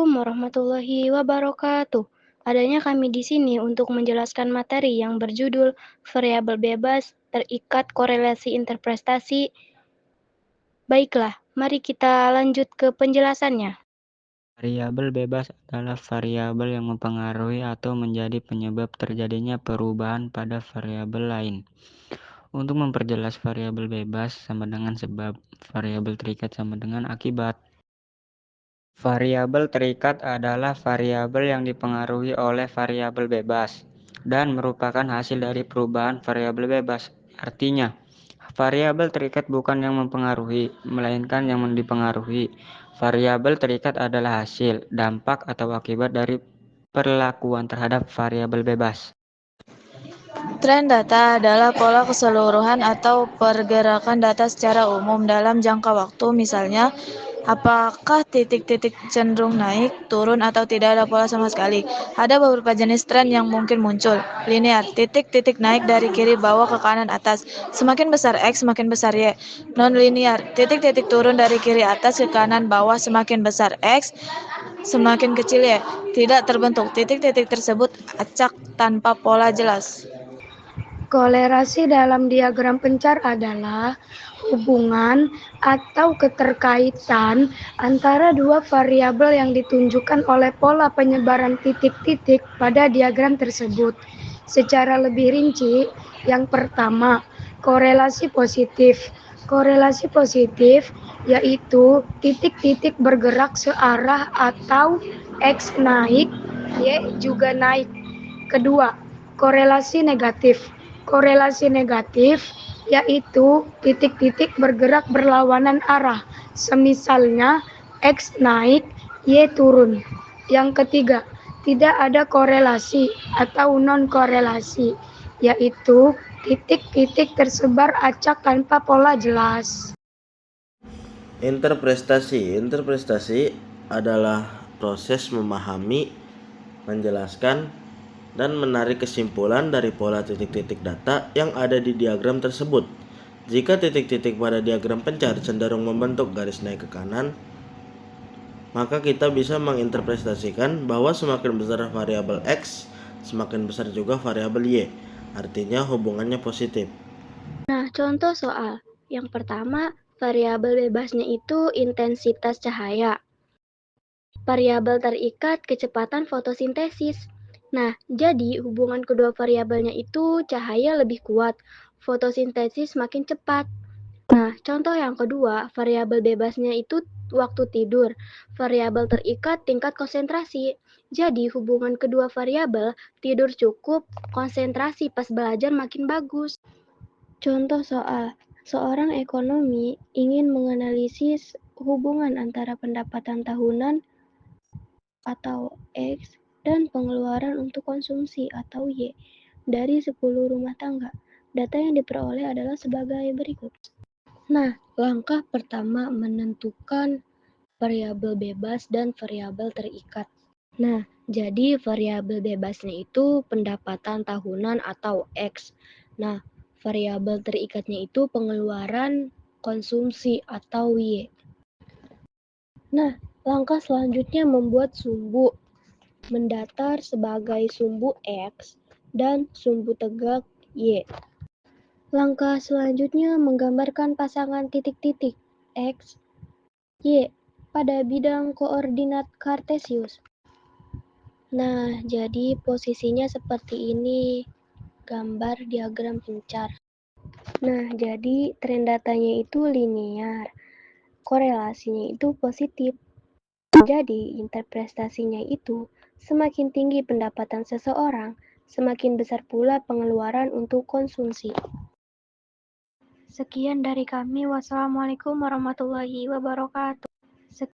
Assalamualaikum warahmatullahi wabarakatuh. Adanya kami di sini untuk menjelaskan materi yang berjudul variabel bebas terikat korelasi interpretasi. Baiklah, mari kita lanjut ke penjelasannya. Variabel bebas adalah variabel yang mempengaruhi atau menjadi penyebab terjadinya perubahan pada variabel lain. Untuk memperjelas variabel bebas sama dengan sebab, variabel terikat sama dengan akibat. Variabel terikat adalah variabel yang dipengaruhi oleh variabel bebas dan merupakan hasil dari perubahan variabel bebas. Artinya, variabel terikat bukan yang mempengaruhi, melainkan yang dipengaruhi. Variabel terikat adalah hasil, dampak, atau akibat dari perlakuan terhadap variabel bebas. Tren data adalah pola keseluruhan atau pergerakan data secara umum dalam jangka waktu. Misalnya, apakah titik-titik cenderung naik, turun, atau tidak ada pola sama sekali. Ada beberapa jenis tren yang mungkin muncul. Linear, titik-titik naik dari kiri bawah ke kanan atas. Semakin besar X, semakin besar Y. Non-linear, titik-titik turun dari kiri atas ke kanan bawah. Semakin besar X, semakin kecil Y. Tidak terbentuk. Titik-titik tersebut acak tanpa pola jelas. Korelasi dalam diagram pencar adalah hubungan atau keterkaitan antara dua variabel yang ditunjukkan oleh pola penyebaran titik-titik pada diagram tersebut. Secara lebih rinci, yang pertama, korelasi positif. Korelasi positif yaitu titik-titik bergerak searah atau X naik, Y juga naik. Kedua, korelasi negatif. Korelasi negatif yaitu titik-titik bergerak berlawanan arah, semisalnya X naik, Y turun. Yang ketiga, tidak ada korelasi atau non-korelasi, yaitu titik-titik tersebar acak tanpa pola jelas. Interpretasi adalah proses memahami, menjelaskan, dan menarik kesimpulan dari pola titik-titik data yang ada di diagram tersebut. Jika titik-titik pada diagram pencar cenderung membentuk garis naik ke kanan, maka kita bisa menginterpretasikan bahwa semakin besar variabel X, semakin besar juga variabel Y. Artinya hubungannya positif. Nah, contoh soal. Yang pertama, variabel bebasnya itu intensitas cahaya. Variabel terikat kecepatan fotosintesis. Nah, jadi hubungan kedua variabelnya itu cahaya lebih kuat, fotosintesis makin cepat. Nah, contoh yang kedua, variabel bebasnya itu waktu tidur. Variabel terikat tingkat konsentrasi. Jadi, hubungan kedua variabel, tidur cukup, konsentrasi pas belajar makin bagus. Contoh soal, seorang ekonomi ingin menganalisis hubungan antara pendapatan tahunan atau X dan pengeluaran untuk konsumsi atau Y dari 10 rumah tangga. Data yang diperoleh adalah sebagai berikut. Nah, langkah pertama menentukan variabel bebas dan variabel terikat. Nah, jadi variabel bebasnya itu pendapatan tahunan atau X. Nah, variabel terikatnya itu pengeluaran konsumsi atau Y. Nah, langkah selanjutnya membuat sumbu mendatar sebagai sumbu X dan sumbu tegak Y. Langkah selanjutnya menggambarkan pasangan titik-titik X, Y pada bidang koordinat kartesius. Nah, jadi posisinya seperti ini, gambar diagram pencar. Nah, jadi tren datanya itu linear, korelasinya itu positif. Jadi, interpretasinya itu semakin tinggi pendapatan seseorang, semakin besar pula pengeluaran untuk konsumsi. Sekian dari kami. Wassalamualaikum warahmatullahi wabarakatuh.